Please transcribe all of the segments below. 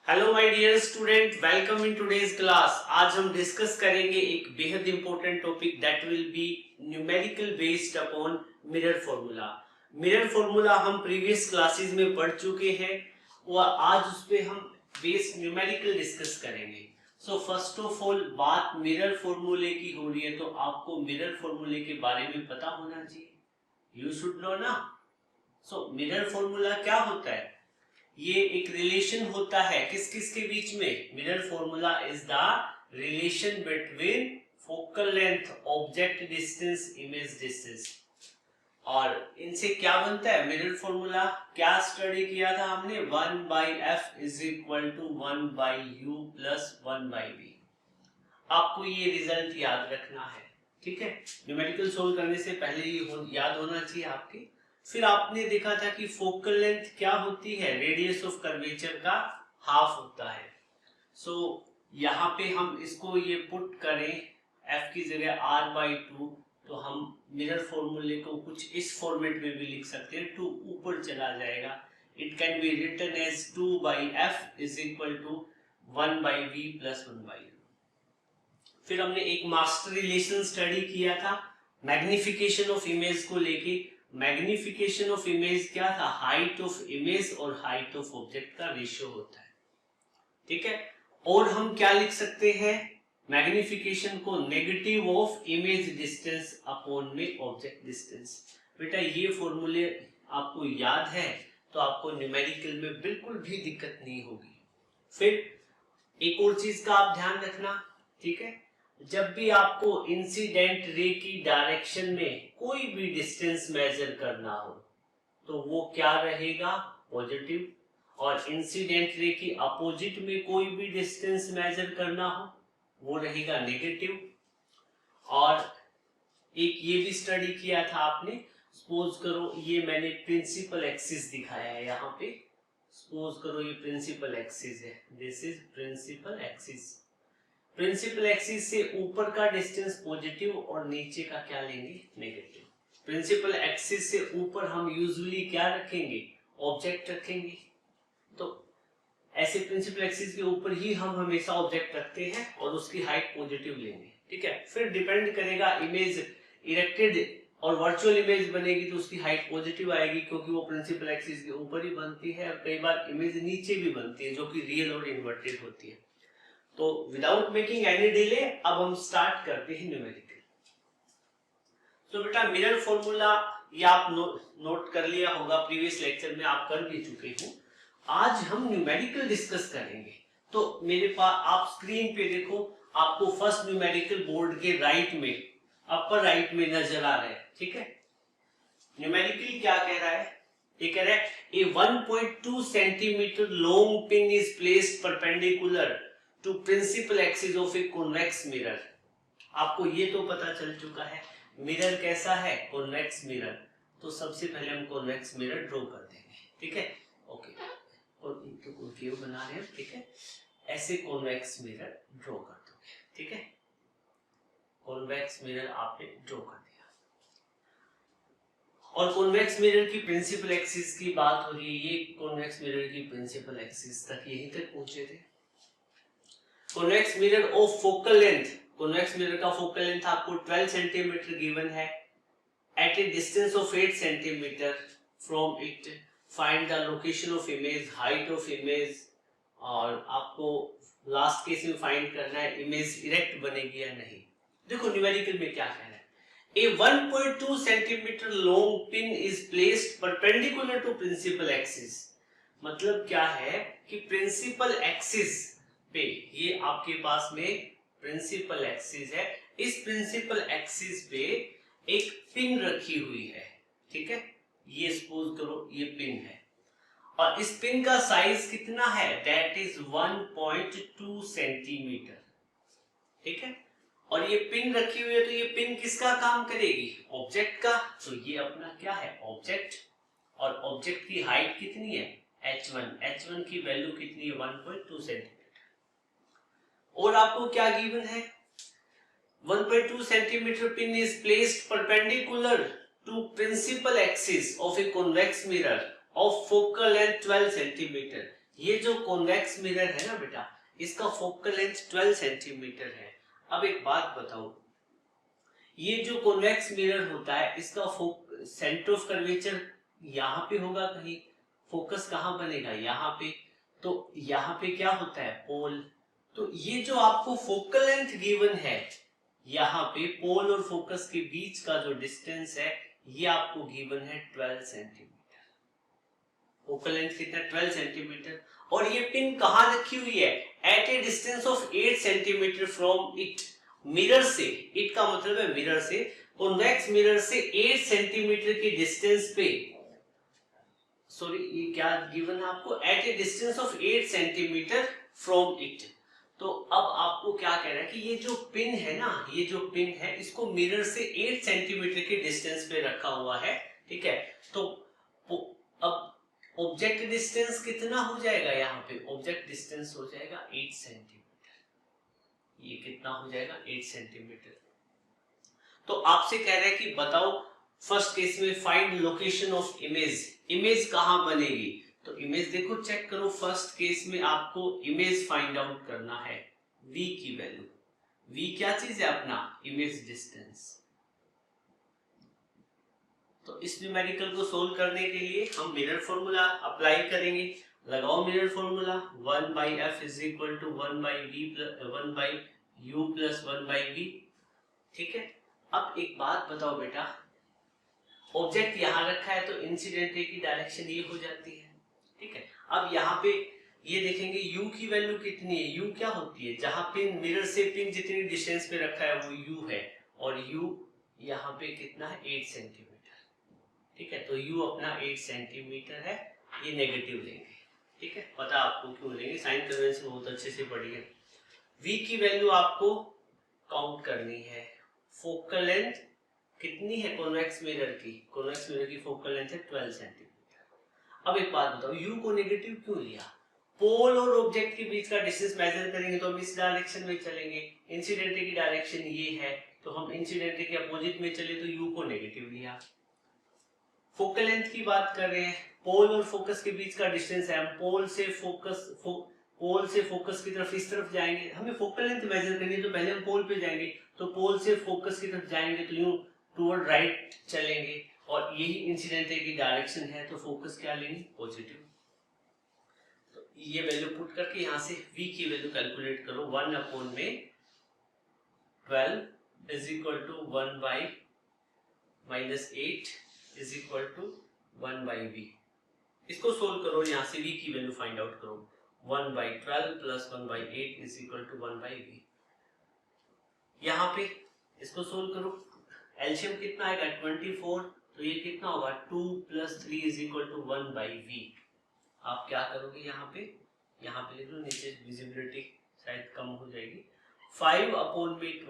Hello my dear student, welcome in today's class. आज हम discuss करेंगे एक बेहद important topic that will be numerical based upon mirror formula. Mirror formula हम previous classes में पढ़ चुके हैं और आज उस पे हम बेस्ड न्यूमेरिकल डिस्कस करेंगे। सो फर्स्ट ऑफ ऑल बात मिरर फॉर्मूले की हो रही है तो आपको मिरर फॉर्मूले के बारे में पता होना चाहिए। यू शुड नो ना। सो मिरर फॉर्मूला क्या होता है? ये एक रिलेशन होता है किस किस के बीच में? Mirror formula is the relation between focal length, object distance, image distance. और इनसे क्या बनता है मिरर फॉर्मूला? क्या स्टडी किया था हमने? 1/f is equal to 1/u plus 1/v। आपको ये रिजल्ट याद रखना है, ठीक है? न्यूमेरिकल सोल्व करने से पहले ये याद होना चाहिए आपके। फिर आपने देखा था कि फोकल लेंथ क्या होती है? रेडियस ऑफ कर्वेचर का हाफ होता है। सो यहाँ पे हम इसको ये पुट करें f की जगह r/2 तो हम मिरर फॉर्मूले को कुछ इस फॉर्मेट में भी लिख सकते हैं। 2 ऊपर चला जाएगा। It can be written as 2/f is equal to 1/v plus 1/u। फिर हमने एक मास्टर रिलेशन स्टडी किया था मैग्निफिकेशन ऑफ इमेज को लेके। मैग्निफिकेशन ऑफ इमेज क्या था? हाइट ऑफ इमेज और हाइट ऑफ ऑब्जेक्ट का रेशियो होता है, ठीक है? और हम क्या लिख सकते हैं मैग्निफिकेशन को? Negative of image distance upon में ऑब्जेक्ट डिस्टेंस। बेटा ये फॉर्मूले आपको याद है तो आपको न्यूमेरिकल में बिल्कुल भी दिक्कत नहीं होगी। फिर एक और चीज का आप ध्यान रखना, ठीक है? जब भी आपको इंसिडेंट रे की डायरेक्शन में कोई भी डिस्टेंस मेजर करना हो तो वो क्या रहेगा? पॉजिटिव। और इंसिडेंट रे की अपोजिट में कोई भी डिस्टेंस मेजर करना हो वो रहेगा नेगेटिव। और एक ये भी स्टडी किया था आपने। सपोज करो ये मैंने प्रिंसिपल एक्सिस दिखाया है यहाँ पे। सपोज करो ये प्रिंसिपल एक्सिस है, this is principal axis. Principal axis से ऊपर का डिस्टेंस पॉजिटिव और नीचे का क्या लेंगे? नेगेटिव। प्रिंसिपल एक्सिस से ऊपर हम यूजुअली क्या रखेंगे? ऑब्जेक्ट रखेंगे। तो ऐसे प्रिंसिपल एक्सिस के ऊपर ही हम हमेशा ऑब्जेक्ट रखते हैं और उसकी हाइट पॉजिटिव लेंगे, ठीक है? फिर डिपेंड करेगा इमेज इरेक्टेड और वर्चुअल इमेज बनेगी तो उसकी हाइट पॉजिटिव आएगी क्योंकि वो प्रिंसिपल एक्सिस के ऊपर ही बनती है। और कई बार इमेज नीचे भी बनती है जो कि रियल और इन्वर्टेड होती है। तो विदाउट मेकिंग एनी डिले अब हम स्टार्ट करते हैं न्यूमेरिकल। तो बेटा मिरर फॉर्मूला ये आप नोट कर लिया होगा, प्रीवियस लेक्चर में आप कर भी चुके हो। आज हम न्यूमेरिकल डिस्कस करेंगे। तो मेरे पास आप स्क्रीन पे देखो, आपको फर्स्ट न्यूमेरिकल बोर्ड के राइट में, अपर राइट में नजर आ रहा है, ठीक है? न्यूमेरिकल क्या कह रहा है? ये कह रहा है a 1.2 centimetre long pin is placed perpendicular to principal axis of a convex mirror. आपको ये तो पता चल चुका है मिरर कैसा है? Convex mirror. तो सबसे पहले हम कॉन्वेक्स मिरर ड्रॉ कर देंगे, ठीक है? ओके, और इनको व्यू बना रहे हैं, ठीक है? ऐसे कॉन्वेक्स मिरर ड्रॉ कर दोगे, ठीक है? कॉन्वेक्स मिरर आपने ड्रॉ कर दिया। और कॉन्वेक्स मिरर की प्रिंसिपल एक्सिस की बात हो रही है। ये कॉन्वेक्स मिरर की प्रिंसिपल एक्सिस तक यहीं तक पहुंचे थे। Convex mirror of focal length, convex mirror का फोकल लेंथ आपको 12 सेंटीमीटर गिवन है। At a distance of 8 centimetre from it find the location of image, height of image, और आपको लास्ट केस में फाइंड करना है इमेज इरेक्ट बनेगी या नहीं। देखो न्यूमेरिकल में क्या कह रहा है? A 1.2 centimetre long pin is placed perpendicular to principal axis. मतलब क्या है कि प्रिंसिपल एक्सिस पे, ये आपके पास में प्रिंसिपल एक्सिस है, इस प्रिंसिपल एक्सिस पे एक पिन रखी हुई है, ठीक है? ये सपोज करो ये पिन है और इस पिन का साइज कितना है? दैट इज 1.2 सेंटीमीटर, ठीक है? और ये पिन रखी हुई है तो ये पिन किसका काम करेगी? ऑब्जेक्ट का। तो ये अपना क्या है? ऑब्जेक्ट। और ऑब्जेक्ट की हाइट कितनी है? h1। h1 की वैल्यू कितनी है? 1.2 सेंटीमीटर। और आपको क्या गिवन है? 1.2 centimetre pin is placed perpendicular to principal axis of a convex mirror of focal length 12 centimetre. ये जो कॉन्वेक्स मिरर है ना बेटा, इसका फोकल लेंथ 12 सेंटीमीटर है। अब एक बात बताओ, ये जो कॉन्वेक्स मिरर होता है इसका सेंटर ऑफ कर्वेचर यहाँ पे होगा कहीं, फोकस कहाँ बनेगा, यहाँ पे। तो यहाँ पे क्या होता है, पोल। तो ये जो आपको फोकल लेंथ गिवन है, यहाँ पे पोल और फोकस के बीच का जो डिस्टेंस है ये आपको गिवन है 12 सेंटीमीटर। फोकल लेंथ कितना, 12 सेंटीमीटर। और ये पिन कहाँ रखी हुई है, at a distance of 8 centimetre from it. Mirror से, इट का मतलब है मिरर से, कॉन्वेक्स मिरर से 8 सेंटीमीटर के डिस्टेंस पे, सॉरी ये क्या गिवन है आपको, at a distance of 8 centimetre from it. तो अब आपको क्या कह रहा है कि ये जो पिन है ना, ये जो पिन है इसको मिरर से 8 सेंटीमीटर के डिस्टेंस पे रखा हुआ है, ठीक है। तो अब ऑब्जेक्ट डिस्टेंस कितना हो जाएगा, यहाँ पे ऑब्जेक्ट डिस्टेंस हो जाएगा 8 सेंटीमीटर। ये कितना हो जाएगा, 8 सेंटीमीटर। तो आपसे कह रहा है कि बताओ फर्स्ट केस में find location of image, image कहां बनेगी। तो इमेज देखो चेक करो, फर्स्ट केस में आपको इमेज फाइंड आउट करना है, v की वैल्यू। v क्या चीज है अपना, इमेज डिस्टेंस। तो इस न्यूमेरिकल को सोल्व करने के लिए हम मिरर फॉर्मूला अप्लाई करेंगे। लगाओ mirror formula, 1/f is equal to 1/u plus 1/v, ठीक है। अब एक बात बताओ बेटा, ऑब्जेक्ट यहां रखा है तो इंसिडेंट रे की डायरेक्शन ये हो जाती है, ठीक है। अब यहाँ पे ये देखेंगे u की वैल्यू कितनी है, u क्या होती है, जहां पिन मिरर से पिन जितनी डिस्टेंस पे रखा है वो u है, और u यहाँ पे कितना है, 8 सेंटीमीटर, ठीक है। तो u अपना 8 सेंटीमीटर है, ये नेगेटिव लेंगे, ठीक है। पता आपको क्यों लेंगे, साइन कन्वेंशन बहुत अच्छे से पढ़ी है। v की वैल्यू आपको काउंट करनी है। फोकल लेंथ कितनी है कॉन्वेक्स मिरर की, कॉन्वेक्स मिरर की फोकल लेंथ है 12 सेंटीमीटर। अब एक बात बताओ, u को नेगेटिव क्यों लिया, पोल और ऑब्जेक्ट के बीच का डिस्टेंस मेजर करेंगे तो हम इस डायरेक्शन में चलेंगे, इंसिडेंट रे की डायरेक्शन ये है तो हम इंसिडेंट रे के अपोजिट में चले तो u को नेगेटिव लिया। फोकल लेंथ की बात कर रहे हैं, पोल और फोकस के बीच का डिस्टेंस है, हम पोल से फोकस की तरफ इस तरफ जाएंगे, हमें फोकल लेंथ मेजर करनी है तो पहले हम पोल पे जाएंगे, तो पोल से फोकस की तरफ जाएंगे तो यूं टुवर्ड राइट चलेंगे, और यही इंसिडेंट रे की डायरेक्शन है तो फोकस क्या लेंगे, पॉजिटिव। तो ये वैल्यू पुट करके यहाँ से v की वैल्यू कैलकुलेट करो, 1/12 is equal to 1/-8 is equal to 1/v। इसको सोल्व करो, यहाँ से v की वैल्यू फाइंड आउट करो, 1/12 plus 1/8 is equal to 1/v। यहाँ पे इसको सोल्व करो, एलसीएम कितना आएगा 24, तो ये कितना होगा 2 + 3 इज इक्वल टू 1/v। आप क्या करोगे, यहाँ पे लिख लो, नीचे विजिबिलिटी शायद कम हो जाएगी, 5/25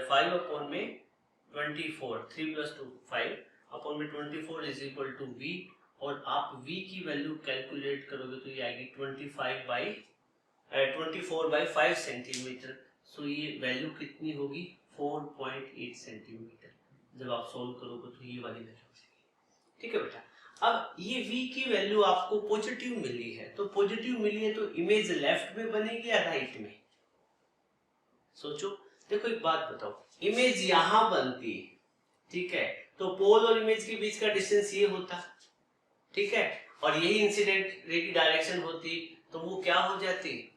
5/24 3 + 2 5/24 इज इक्वल टू v, और आप v की वैल्यू कैलकुलेट करोगे तो ये आएगी 24/5 सेंटीमीटर। सो ये वैल्यू कितनी होगी, 4.8 सेंटीमीटर। जब आप सोल्व करोगे तो ये वाली वैल्यू, ठीक है बेटा। अब ये v की वैल्यू आपको पॉजिटिव मिली है, तो पॉजिटिव मिली है तो इमेज लेफ्ट में बनेगी या राइट में, सोचो। देखो एक बात बताओ, इमेज यहां बनती, ठीक है, तो पोल और इमेज के बीच का डिस्टेंस ये होता, ठीक है, और यही इंसिडेंट रे की डायरेक्शन होती, तो वो क्या हो जाती,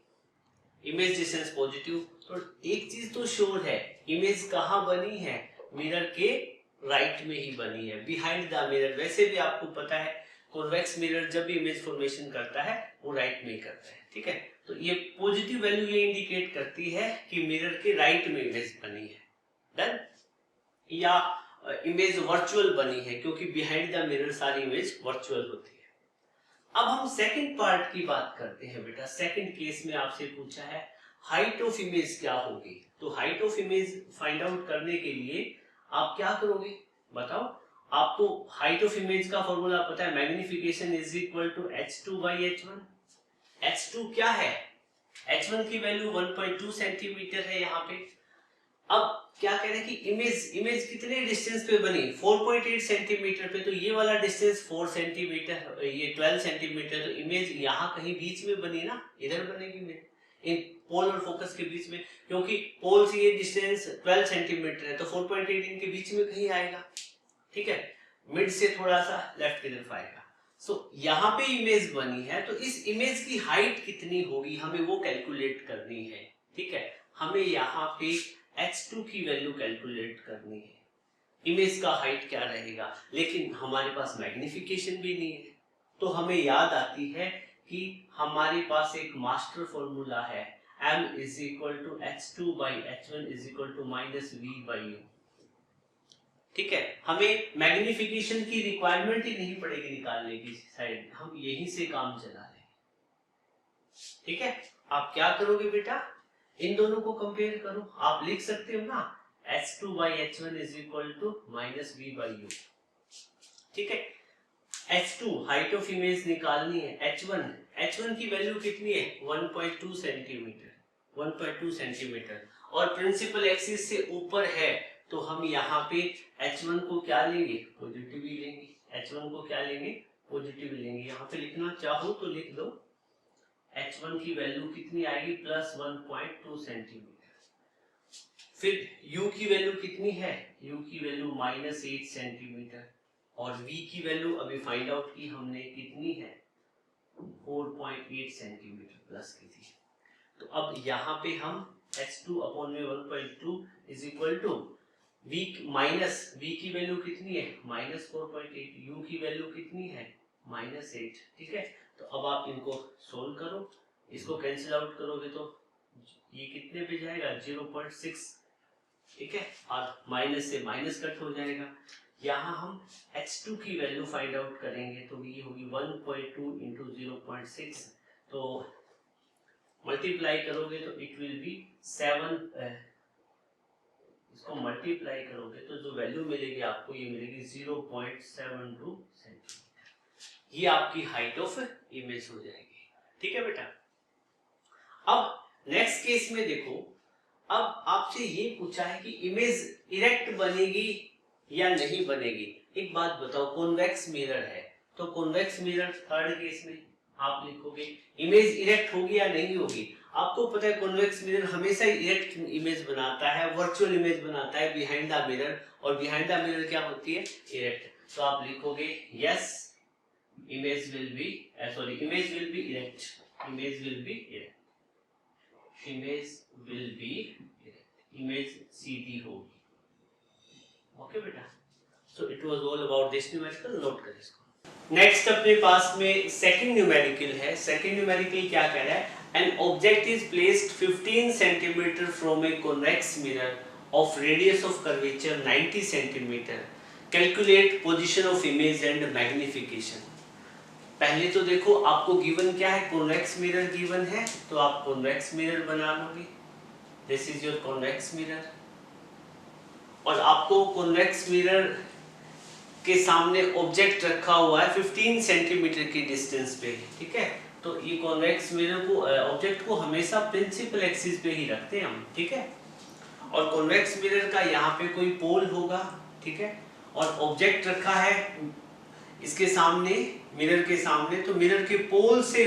इमेज डिस्टेंस पॉजिटिव। तो एक चीज तो श्योर है, इमेज कहां बनी है, मिरर के राइट में ही बनी है, बिहाइंड द मिरर। वैसे भी आपको पता है कॉन्वेक्स मिरर जब भी इमेज फॉर्मेशन करता है वो राइट में ही करता है, ठीक है। तो ये पॉजिटिव वैल्यू ये इंडिकेट करती है कि मिरर के राइट में इमेज बनी है, डन। या इमेज वर्चुअल बनी है, क्योंकि बिहाइंड द मिरर सारी इमेज वर्चुअल होती है। अब हम सेकंड पार्ट की बात करते हैं बेटा। सेकंड केस में आपसे पूछा है हाइट ऑफ इमेज क्या होगी, तो height of image find out करने के लिए आप क्या करोगे, बताओ। आपको हाइट ऑफ इमेज का फॉर्मूला पता है, magnification is equal to h2/h1। h2 क्या है, h1 की वैल्यू 1.2 सेंटीमीटर है यहाँ पे। अब क्या कह रहे हैं कि इमेज कितने डिस्टेंस पे बनी, 4.8 सेंटीमीटर पे, तो ये वाला डिस्टेंस 4 सेंटीमीटर, ये 12 सेंटीमीटर, तो इमेज यहाँ कहीं बीच में बनी ना, इधर बनेगी इमेज इन पोल और फोकस के बीच में, क्योंकि पोल से ये डिस्टेंस 12 सेंटीमीटर है, तो 4.8 इनके बीच में कहीं आएगा, ठीक है, मिड से थोड़ा सा लेफ्ट की तरफ आएगा। सो यहाँ पे इमेज बनी है, तो इस इमेज की हाइट कितनी होगी हमें वो कैलकुलेट करनी है, ठीक है। हमें यहाँ पे h2 की वैल्यू कैलकुलेट करनी है, इमेज का हाइट क्या रहेगा, लेकिन हमारे पास मैग्निफिकेशन भी नहीं है, तो हमें याद आती है कि हमारे पास एक मास्टर फॉर्मूला है, m is equal to h2 by h1 is equal to minus v by u, ठीक है। हमें मैग्निफिकेशन की रिक्वायरमेंट ही नहीं पड़ेगी निकालने की साइड, हम यहीं से काम चला लेंगे, ठीक है। आप क्या करोगे बेटा, इन दोनों को कंपेयर करो, आप लिख सकते हो ना h2 by h1 is equal to minus v by u, ठीक है। h2 हाइट ऑफ इमेज निकालनी है, h1 की वैल्यू कितनी है 1.2 सेंटीमीटर, 1.2 सेंटीमीटर, और प्रिंसिपल एक्सिस से ऊपर है, तो हम यहाँ पे h1 को क्या लेंगे, पॉजिटिव ही लेंगे, h1 को क्या लेंगे, पॉजिटिव लेंगे। यहाँ पे लिखना चाहो तो लिख दो, h1 की वैल्यू कितनी आएगी प्लस 1.2 सेंटीमीटर। फिर u की वैल्यू कितनी है, u की वैल्यू माइनस 8 सेंटीमीटर, और v की वैल्यू अभी फाइंड आउट की हमने कितनी है 4.8 सेंटीमीटर प्लस की थी। तो अब यहाँ पे हम h2 अपॉन में 1.2 is equal to v minus v की वैल्यू कितनी है माइनस 4.8, u की वैल्यू कितनी है माइनस 8, ठीक है। तो अब आप इनको सोल्व करो, इसको कैंसिल आउट करोगे तो ये कितने पे जाएगा 0.6, ठीक है, और माइनस से माइनस कट हो जाएगा। यहाँ हम h2 की वैल्यू फाइंड आउट करेंगे, तो ये होगी 1.2 इंटू 0.6, तो मल्टीप्लाई करोगे तो इट विल बी 7, इसको मल्टीप्लाई करोगे तो जो वैल्यू मिलेगी आपको ये मिलेगी 0.72 सेंटीमीटर, ये आपकी हाइट ऑफ इमेज हो जाएगी, ठीक है बेटा। अब नेक्स्ट केस में देखो, अब आपसे ये पूछा है कि इमेज इरेक्ट बनेगी या नहीं बनेगी। एक बात बताओ, कॉन्वेक्स मिरर है, तो कॉन्वेक्स मिरर थर्ड केस में आप लिखोगे इमेज इरेक्ट होगी या नहीं होगी। आपको पता है कॉन्वेक्स मिरर हमेशा इरेक्ट इमेज बनाता है, वर्चुअल इमेज बनाता है बिहाइंड द मिरर, और बिहाइंड द मिरर क्या होती है इरेक्ट। तो आप लिखोगे yes image will be image will be erect, image will be erect, image will be erect, image सीधी होगी। ओके बेटा, so it was all about this numerical, note कर इसको। नेक्स्ट अपने पास में सेकंड न्यूमेरिकल है। सेकंड न्यूमेरिकल क्या कह रहा है, an object is placed 15 centimetre from A convex mirror of radius of curvature 90 centimetre, calculate position of image and magnification. पहले तो देखो आपको गिवन क्या है, कॉन्वेक्स मिरर गिवन है, तो आप कॉन्वेक्स मिरर बना लोगे, this is your convex mirror, और आपको कॉन्वेक्स मिरर के सामने ऑब्जेक्ट रखा हुआ है 15 सेंटीमीटर की डिस्टेंस पे, ठीक है। तो ये कॉन्वेक्स मिरर को ऑब्जेक्ट को हमेशा प्रिंसिपल एक्सिस पे ही रखते हैं हम, ठीक है। और कॉन्वेक्स मिरर का यहाँ पे कोई पोल होगा, ठीक है, और ऑब्जेक्ट रखा है इसके सामने, मिरर के सामने, तो मिरर के पोल से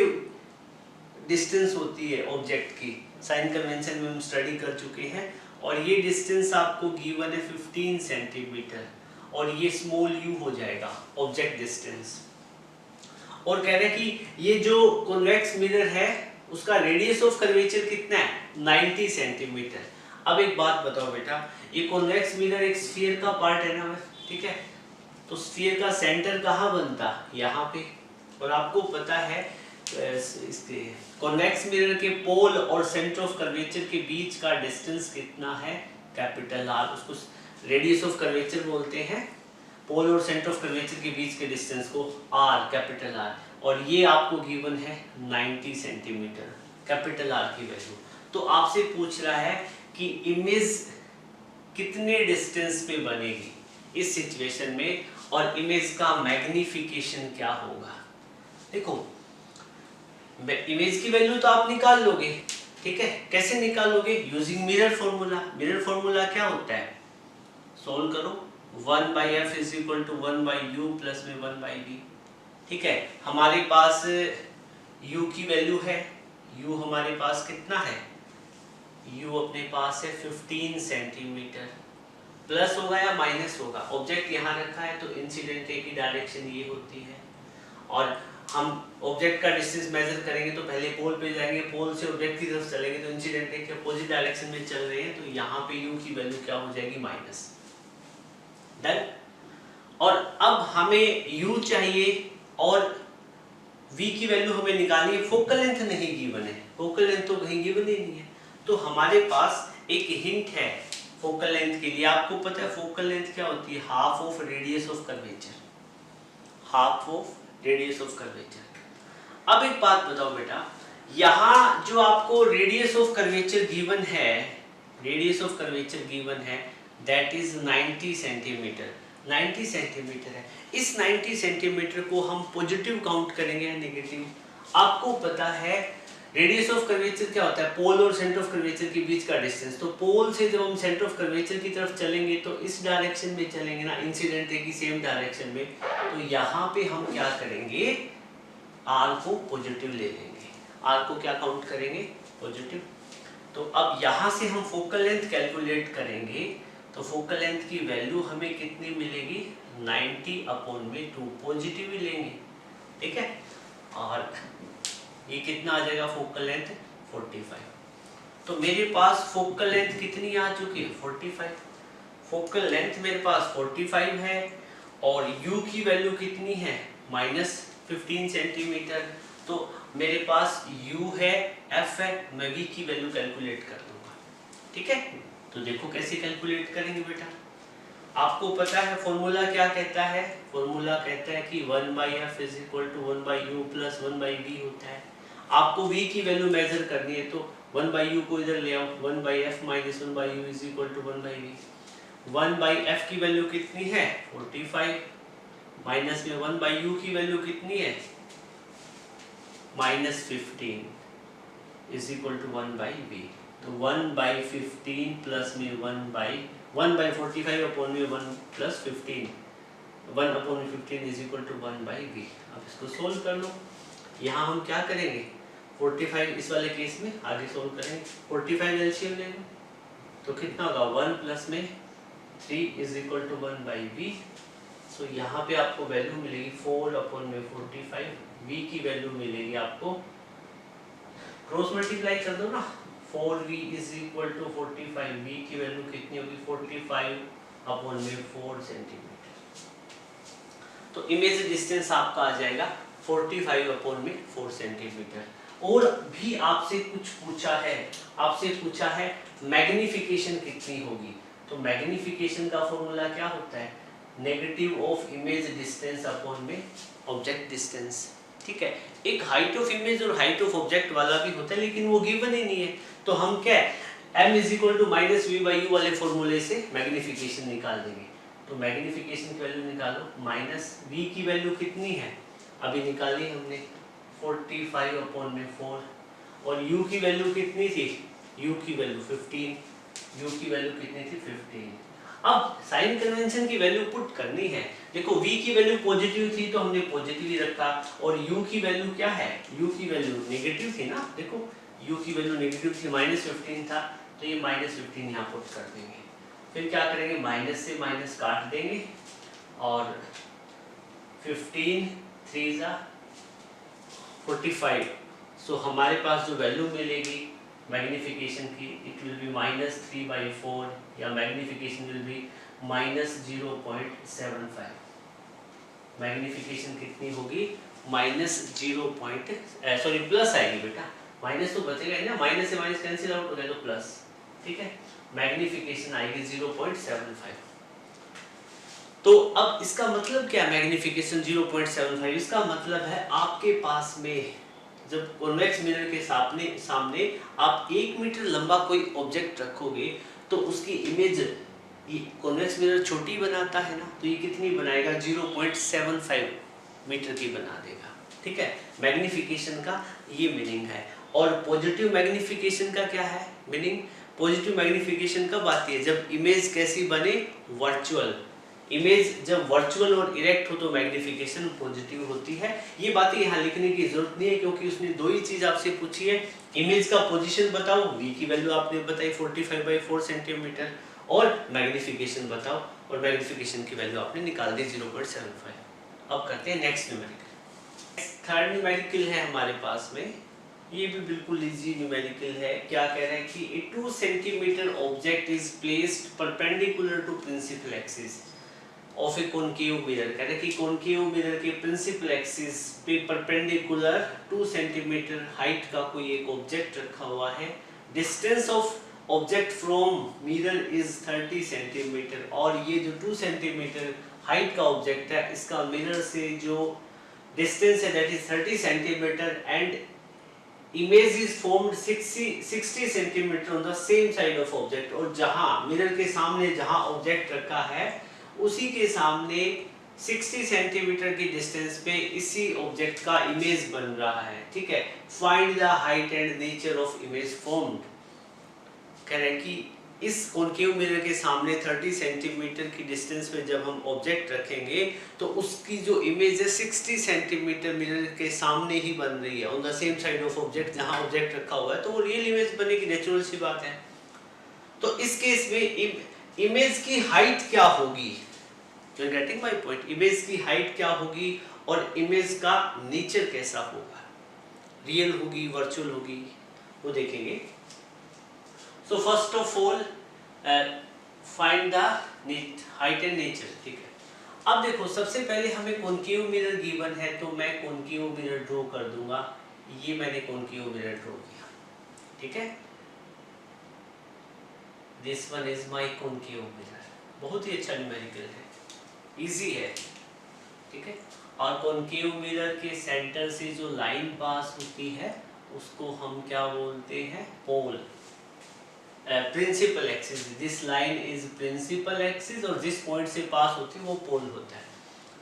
डिस्टेंस होती है ऑब्जेक्ट की, साइन कन्वेंशन में हम स्टडी कर चुके हैं, और ये डिस्टेंस आपको गिवन है 15 सेंटीमीटर, और ये स्मॉल u हो जाएगा ऑब्जेक्ट डिस्टेंस। और कह रहे हैं कि ये जो कॉन्वेक्स मिरर है उसका रेडियस ऑफ कर्वेचर कितना है 90 सेंटीमीटर। अब एक बात बताओ बेटा, ये कॉन्वेक्स मिरर एक स्फीयर का पार्ट है ना, ठीक है, तो स्फीयर का सेंटर कहाँ बनता, यहाँ पे, और आपको पता है इसके कॉन्वेक्स मिरर के पोल और सेंटर ऑफ कर्वेचर के बीच का डिस्टेंस कितना है कैपिटल R, उसको रेडियस ऑफ कर्वेचर बोलते हैं, पोल और सेंटर ऑफ कर्वेचर के बीच के डिस्टेंस को R, कैपिटल R, और ये आपको गिवन है 90 सेंटीमीटर कैपिटल R की वैल्यू। तो आपसे पूछ रहा है कि इमेज कितने डिस्टेंस पे बनेगी इस सिचुएशन में, और इमेज का मैग्निफिकेशन क्या होगा। देखो इमेज की वैल्यू तो आप निकाल लोगे, ठीक है, कैसे निकालोगे? Using mirror formula. Mirror formula क्या होता है? सोल्व करो, 1/f is equal to 1/u plus में 1/v। ठीक है, हमारे पास u की वैल्यू है, u हमारे पास कितना है? u अपने पास है 15 सेंटीमीटर। प्लस होगा या माइनस होगा? ऑब्जेक्ट यहाँ रखा है तो इंसिडेंट रे की डायरेक्शन ये होती है, और हम ऑब्जेक्ट का डिस्टेंस मेजर करेंगे तो पहले पोल पे जाएंगे, पोल से ऑब्जेक्ट की तरफ चलेंगे तो इंसिडेंट रे के अपोजिट डायरेक्शन में चल रहे हैं, तो यहाँ पे u की वैल्यू क्या हो जाएगी? माइनस। डन। और अब हमें u चाहिए और v की वैल्यू हमें निकालनी है। फोकल लेंथ नहीं गिवन है, फोकल लेंथ तो कहीं गिवन ही नहीं है, तो हमारे पास एक हिंट है फोकल लेंथ के लिए। आपको पता है फोकल लेंथ क्या होती है? Half of radius of curvature, half of radius of curvature. अब एक बात बताओ बेटा, यहाँ जो आपको रेडियस ऑफ कर्वेचर गिवन है, रेडियस ऑफ कर्वेचर गिवन है दैट इज 90 सेंटीमीटर, 90 सेंटीमीटर है। इस 90 सेंटीमीटर को हम पॉजिटिव काउंट करेंगे या नेगेटिव? आपको पता है रेडियस ऑफ कर्वेचर क्या होता है? पोल और सेंटर ऑफ कर्वेचर के बीच का डिस्टेंस। तो पोल से जब हम सेंटर ऑफ कर्वेचर की तरफ चलेंगे तो इस डायरेक्शन में चलेंगे ना, इंसिडेंट रे की सेम डायरेक्शन में, तो यहाँ पे हम क्या करेंगे? आर को पॉजिटिव ले लेंगे। आर को क्या काउंट करेंगे? पॉजिटिव। तो अब यहाँ से हम फोकल लेंथ कैलकुलेट करेंगे, तो फोकल लेंथ की वैल्यू हमें कितनी मिलेगी? 90/2, पॉजिटिव ही लेंगे। ठीक है, और ये कितना आ जाएगा फोकल लेंथ? 45। तो मेरे पास फोकल लेंथ कितनी आ चुकी है? 45। फोकल लेंथ मेरे पास 45 है और u की वैल्यू कितनी है? -15 सेंटीमीटर। तो मेरे पास u है, f है, मैं v की वैल्यू कैलकुलेट कर दूंगा। ठीक है, तो देखो कैसे कैलकुलेट करेंगे बेटा। आपको पता है फॉर्मूला क्या कहता है? फॉर्मूला कहता है कि 1/f is equal to 1/u plus 1/v होता है। आपको v की वैल्यू मेजर करनी है तो 1/u को इधर ले आओ, 1/f minus 1/u is equal to 1/v। 1/f की वैल्यू कितनी है? 45, माइनस में 1/u की वैल्यू कितनी है? -15 इज इक्वल टू 1/v। तो 1/15 प्लस में 1/45 अपॉन में 1 plus 15, 1/15 is equal to 1/v। अब इसको सोल्व कर लो। यहाँ हम क्या करेंगे? 45 इस वाले केस में आगे सोल्व करेंगे। 45 एलसीएम ले लो तो कितना होगा? 1 प्लस में 3 इज इक्वल टू 1/v। सो यहाँ पे आपको वैल्यू मिलेगी 4/45। v की वैल्यू मिलेगी आपको, क्रॉस मल्टीप्लाई कर दो ना, 4v is equal to 45। v की वैल्यू कितनी होगी? 45/4 सेंटीमीटर। तो इमेज डिस्टेंस आपका आ जाएगा 45/4 सेंटीमीटर। और भी आपसे कुछ पूछा है, आपसे पूछा है मैग्निफिकेशन कितनी होगी। तो मैग्निफिकेशन का फॉर्मूला क्या होता है? Negative of image distance upon में ऑब्जेक्ट डिस्टेंस। ठीक है, एक हाइट ऑफ इमेज और हाइट ऑफ ऑब्जेक्ट वाला भी होता है, लेकिन वो गिवन ही नहीं है। तो हम क्या है, m is equal to -v/u वाले फॉर्मूले से मैग्निफिकेशन निकाल देंगे। तो मैग्निफिकेशन की वैल्यू निकालो, -v की वैल्यू कितनी है? अभी निकाली हमने 45/4, और u की वैल्यू कितनी थी? u की वैल्यू 15, u की वैल्यू कितनी थी? 15। अब साइन कन्वेंशन की वैल्यू पुट करनी है। देखो v की वैल्यू पॉजिटिव थी तो हमने पॉजिटिव ही रखा, और u की वैल्यू क्या है? u की वैल्यू नेगेटिव थी ना। देखो u की वैल्यू नेगेटिव थी, -15 था, तो ये -15 यहाँ पुट कर देंगे। फिर क्या करेंगे? माइनस से माइनस काट देंगे, और 15 3 जा 45। सो हमारे पास जो वैल्यू मिलेगी मैग्निफिकेशन की, इट विल बी -3/4, या मैग्निफिकेशन विल बी -0.75। मैग्निफिकेशन कितनी होगी? प्लस आएगी बेटा, माइनस तो बचेगा ही ना, माइनस से माइनस कैंसिल आउट हो गया तो प्लस। ठीक है, मैग्निफिकेशन आएगी 0.75। तो अब इसका मतलब क्या? मैग्निफिकेशन 0.75, इसका मतलब है आपके पास में जब कॉन्वेक्स मिरर के सामने आप 1 मीटर लंबा कोई ऑब्जेक्ट रखोगे तो उसकी इमेज, ये कॉन्वेक्स मिरर छोटी बनाता है ना, तो ये कितनी बनाएगा? 0.75 मीटर की बना देगा। ठीक है, मैग्निफिकेशन का ये मीनिंग है। और पॉजिटिव मैग्निफिकेशन का क्या है मीनिंग? पॉजिटिव मैग्निफिकेशन कब आती है? जब इमेज कैसी बने? वर्चुअल। इमेज जब वर्चुअल और इरेक्ट हो तो मैग्निफिकेशन पॉजिटिव होती है। ये बातें यहाँ लिखने की जरूरत नहीं है क्योंकि उसने दो ही चीज आपसे पूछी है, इमेज का पोजीशन बताओ, v की वैल्यू आपने बताई 45/4 सेंटीमीटर, और मैग्निफिकेशन बताओ, और मैग्निफिकेशन की वैल्यू आपने निकाल दी 0.75। अब करते हैं नेक्स्ट न्यूमेरिकल। थर्ड न्यूमेरिकल है हमारे पास में, ये भी बिल्कुल इजी न्यूमेरिकल है। क्या कह रहा है कि a 2 centimetre object is placed perpendicular to principal axis of a concave mirror. कह रहे हैं कि कॉनकेव मिरर के प्रिंसिपल एक्सिस पे परपेंडिकुलर 2 सेंटीमीटर हाइट का कोई एक ऑब्जेक्ट रखा हुआ है। Distance of object from mirror is 30 centimetre, और ये जो 2 सेंटीमीटर हाइट का ऑब्जेक्ट है इसका मिरर से जो डिस्टेंस है that is 30 centimetre, and image is formed 60 centimetre on the same side of object. और जहां मिरर के सामने जहां ऑब्जेक्ट रखा है उसी के सामने 60 सेंटीमीटर की डिस्टेंस पे इसी ऑब्जेक्ट का इमेज बन रहा है। ठीक है, find the height and nature of image formed. कह रहे हैं कि इस कॉनकेव मिरर के सामने 30 सेंटीमीटर की डिस्टेंस पे जब हम ऑब्जेक्ट रखेंगे तो उसकी जो इमेज है 60 सेंटीमीटर मिरर के सामने ही बन रही है, on the same side of object जहां ऑब्जेक्ट रखा हुआ है, तो वो रियल इमेज बनेगी, नेचुरल सी बात है। तो इस केस में इमेज की हाइट क्या होगी? You are getting my point? Image की हाइट क्या होगी और इमेज का नेचर कैसा होगा, रियल होगी वर्चुअल होगी, वो देखेंगे। So first of all find the height and nature. ठीक है, अब देखो सबसे पहले हमें कॉनकेव मिरर गिवन है तो मैं कॉनकेव मिरर ड्रॉ कर दूंगा। ये मैंने कॉनकेव मिरर ड्रॉ किया। ठीक है, this one is my concave mirror. बहुत ही अच्छा न्यूमेरिकल है, इजी है। ठीक है, और कॉनकेव मिरर के सेंटर से जो लाइन पास होती है उसको हम क्या बोलते हैं? Pole. Principal axis, this line is principal axis, और जिस पॉइंट से पास होती है वो पोल होता है।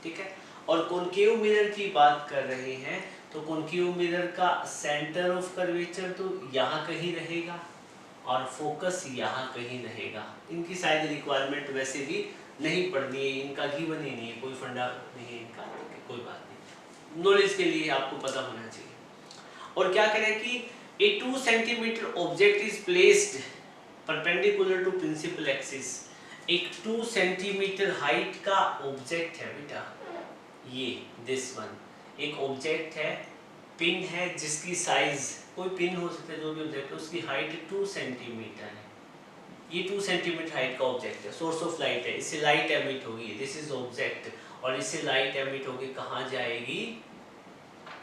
ठीक है, और कॉनकेव मिरर की बात कर रहे हैं तो कॉनकेव मिरर का सेंटर ऑफ कर्वेचर तो यहाँ कहीं रहेगा और फोकस यहाँ कहीं रहेगा। इनकी शायद रिक्वायरमेंट वैसे भी नहीं पढ़नी है, इनका गिवन ही नहीं है, कोई फंडा नहीं है इनका, कोई बात नहीं, नॉलेज के लिए आपको पता होना चाहिए। और क्या करें कि a 2 centimetre object is placed perpendicular to principal axis. एक 2 सेंटीमीटर हाइट का ऑब्जेक्ट है बेटा, ये दिस वन एक ऑब्जेक्ट है, पिन है जिसकी साइज, कोई पिन हो सकता है जो भी ऑब्जेक्ट है, उसकी हाइट 2 सेंटीमीटर है। ये 2 सेंटीमीटर हाइट का ऑब्जेक्ट है, सोर्स ऑफ लाइट है, इससे लाइट एमिट होगी, दिस इज ऑब्जेक्ट, और इससे लाइट एमिट होगी कहाँ जाएगी?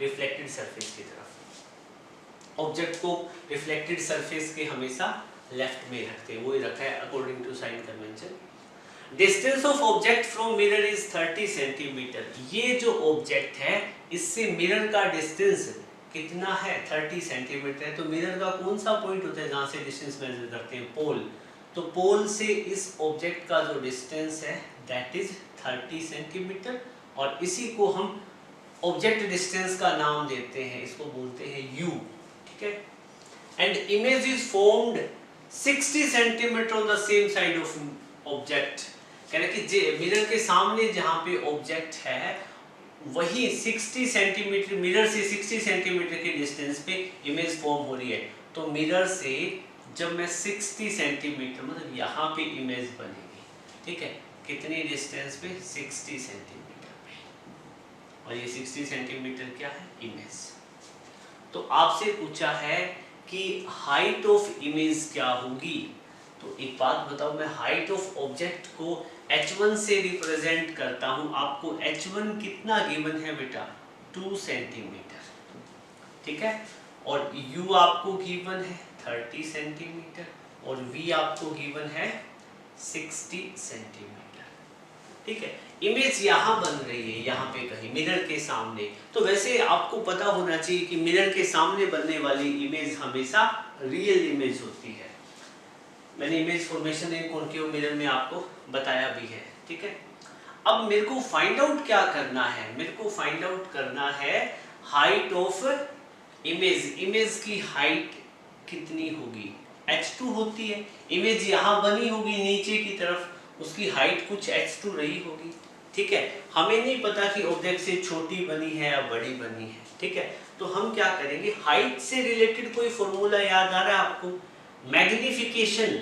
रिफ्लेक्टेड सरफेस की तरफ। ऑब्जेक्ट को रिफ्लेक्टेड सरफेस के हमेशा लेफ्ट में रखते हैं, वो ही रखा है according to sign convention. Distance of object from mirror is 30 centimetre. ये जो ऑब्जेक्ट है इससे मिरर का डिस्टेंस कितना है? 30 सेंटीमीटर है। तो मिरर का कौन सा पॉइंट होता है जहां से डिस्टेंस मेजर करते हैं? पोल। तो पोल से इस ऑब्जेक्ट का जो डिस्टेंस है दैट इज 30 सेंटीमीटर, और इसी को हम ऑब्जेक्ट डिस्टेंस का नाम देते हैं, इसको बोलते हैं u। ठीक है, and image is formed 60 centimetre on the same side of object. कह रहे कि मिरर के सामने जहां पे ऑब्जेक्ट है वही 60 सेंटीमीटर, मिरर से 60 सेंटीमीटर के डिस्टेंस पे इमेज फॉर्म हो रही है। तो मिरर से जब मैं 60 सेंटीमीटर मतलब यहाँ पे इमेज बनेगी, ठीक है, कितनी डिस्टेंस पे? 60 सेंटीमीटर पे, और ये 60 सेंटीमीटर क्या है? इमेज। तो आपसे पूछा है कि हाइट ऑफ इमेज क्या होगी, तो एक बात बताओ, मैं हाइट ऑफ ऑब्जेक्ट को h1 से रिप्रेजेंट करता हूं। आपको h1 कितना गिवन है बेटा? 2 सेंटीमीटर। ठीक है, और u आपको गिवन है 30 सेंटीमीटर, और v आपको गिवन है 60 सेंटीमीटर। ठीक है, इमेज यहाँ बन रही है, यहाँ पे कहीं मिरर के सामने। तो वैसे आपको पता होना चाहिए कि मिरर के सामने बनने वाली इमेज हमेशा रियल इमेज होती है। मैंने इमेज फॉर्मेशन इन कॉनकेव मिरर में आपको बताया भी है। ठीक है, अब मेरे को फाइंड आउट क्या करना है? मेरे को फाइंड आउट करना है हाइट ऑफ इमेज की हाइट कितनी होगी, h2 होती है। इमेज यहाँ बनी होगी नीचे की तरफ, उसकी हाइट कुछ h2 रही होगी। ठीक है, हमें नहीं पता कि ऑब्जेक्ट से छोटी बनी है या बड़ी बनी है। ठीक है, तो हम क्या करेंगे, हाइट से रिलेटेड कोई फॉर्मूला याद आ रहा है आपको? मैग्निफिकेशन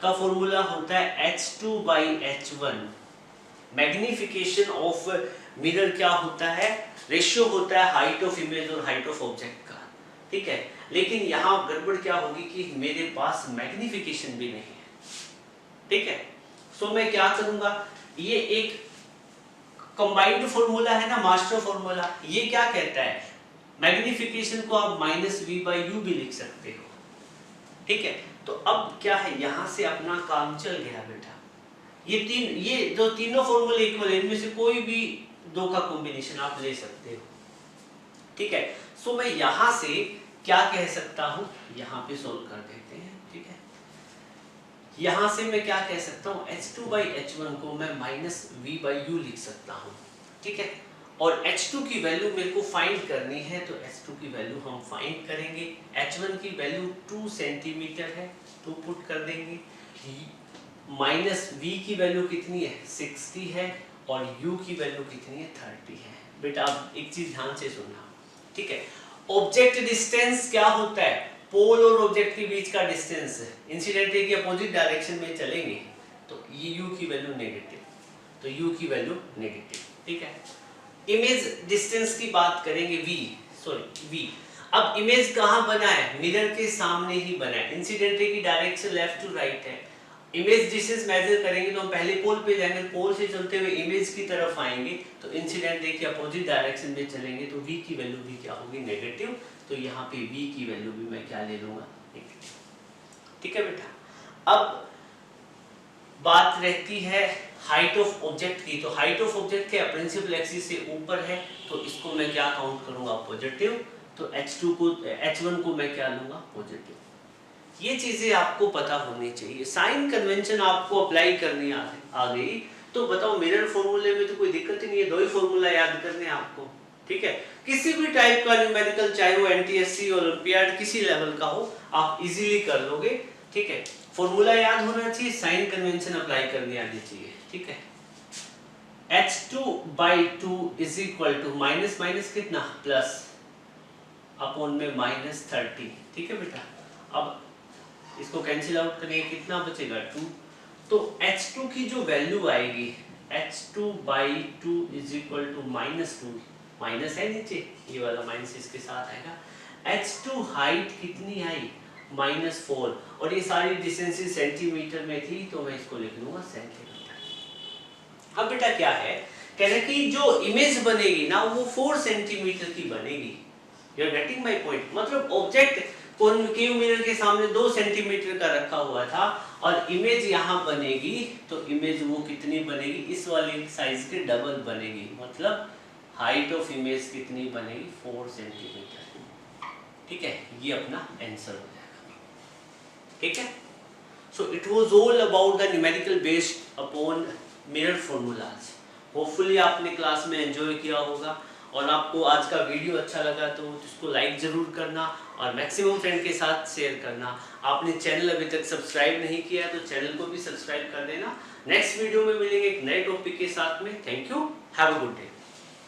का फॉर्मूला होता है h2/h1। मैग्निफिकेशन ऑफ मिरर क्या होता है? रेशियो होता है हाइट ऑफ इमेज और हाइट ऑफ ऑब्जेक्ट का। ठीक है, लेकिन यहाँ गड़बड़ क्या होगी कि मेरे पास मैग्निफिकेशन भी नहीं है। ठीक है, सो मैं क्या करूंगा, ये एक कंबाइंड फॉर्मूला है ना, मास्टर फॉर्मूला। ये क्या कहता है, मैग्निफिकेशन को आप -v/u भी लिख सकते हो। ठीक है, तो अब क्या है, यहां से अपना काम चल गया बेटा। ये जो तीनों फॉर्मूले इक्वल है, इनमें से कोई भी दो का कॉम्बिनेशन आप ले सकते हो। ठीक है, सो मैं यहां से क्या कह सकता हूं, यहां पे सोल्व कर देते हैं। ठीक है, यहां से मैं क्या कह सकता हूं, h2/h1 को मैं -v/u लिख सकता हूं। ठीक है, और h2 की वैल्यू मेरे को फाइंड करनी है, तो h2 की वैल्यू हम फाइंड करेंगे। h1 की वैल्यू 2 सेंटीमीटर है, 2 पुट कर देंगे। -v की वैल्यू कितनी है, 60 है, और u की वैल्यू कितनी है, 30 है। बेटा अब एक चीज ध्यान से सुनना। ठीक है, ऑब्जेक्ट डिस्टेंस क्या होता है, पोल और ऑब्जेक्ट के बीच का डिस्टेंस। इंसिडेंट रे की अपोजिट डायरेक्शन में चलेंगे तो ये u की वैल्यू नेगेटिव, तो u की वैल्यू नेगेटिव। ठीक है, इमेज डिस्टेंस की बात करेंगे, v। अब इमेज कहाँ बना है, मिरर के सामने ही बना है। इंसिडेंट रे की डायरेक्शन लेफ्ट टू राइट है। इमेज डिस्टेंस मेजर करेंगे तो हम पहले पोल पे जाएंगे, पोल से चलते हुए इमेज की तरफ आएंगे, तो इंसिडेंट रे की अपोजिट डायरेक्शन में चलेंगे, तो v की वैल्यू भी क्या होगी, नेगेटिव। तो यहाँ पे v की वैल्यू भी मैं क्या ले लूंगा, नेगेटिव। ठीक है बेटा, अब बात रहती है हाइट ऑफ ऑब्जेक्ट की। तो हाइट ऑफ ऑब्जेक्ट के प्रिंसिपल एक्सिस से ऊपर है, तो इसको मैं क्या काउंट करूंगा, पॉजिटिव। तो h1 को मैं क्या लूंगा, पॉजिटिव। ये चीजें आपको पता होनी चाहिए, साइन कन्वेंशन आपको अप्लाई करनी आ गई। तो बताओ, मिरर फॉर्मूले में तो कोई दिक्कत ही नहीं है, दो ही फॉर्मूला याद करने हैं आपको। ठीक है, किसी भी टाइप का न्यूमेरिकल, चाहे वो एनटीएससी, ओलंपियाड, किसी लेवल का हो, आप इजीली कर लोगे। ठीक है, फॉर्मूला याद होना चाहिए, साइन कन्वेंशन अप्लाई करनी आनी चाहिए। ठीक है, h2/2 is equal to minus minus कितना, प्लस, अपॉन में -30। ठीक है बेटा, अब इसको कैंसिल आउट करेंगे, कितना बचेगा, 2। तो h2 की जो वैल्यू आएगी, h2/2 is equal to -2, minus है नीचे, ये वाला माइनस इसके साथ आएगा। h2 हाइट कितनी आई, -4, और ये सारी डिस्टेंसेस सेंटीमीटर में थी, तो मैं इसको लिख लूंगा सेंटीमीटर। अब बेटा क्या है, कह रहे कि जो इमेज बनेगी ना, वो 4 सेंटीमीटर की बनेगी। You are getting my point, मतलब ऑब्जेक्ट कॉन्केव मिरर के सामने 2 सेंटीमीटर का रखा हुआ था, और इमेज यहाँ बनेगी, तो इमेज वो कितनी बनेगी, इस वाले साइज के डबल बनेगी। मतलब हाइट ऑफ इमेज कितनी बनेगी, 4 सेंटीमीटर। ठीक है, ये अपना आंसर हो जाएगा। ठीक है, सो it was all about the numerical based upon mirror formulas. Hopefully आपने क्लास में एंजॉय किया होगा, और आपको आज का वीडियो अच्छा लगा तो इसको लाइक जरूर करना, और मैक्सिमम फ्रेंड के साथ शेयर करना। आपने चैनल अभी तक सब्सक्राइब नहीं किया तो चैनल को भी सब्सक्राइब कर देना। नेक्स्ट वीडियो में मिलेंगे एक नए टॉपिक के साथ में। Thank you, have a good day.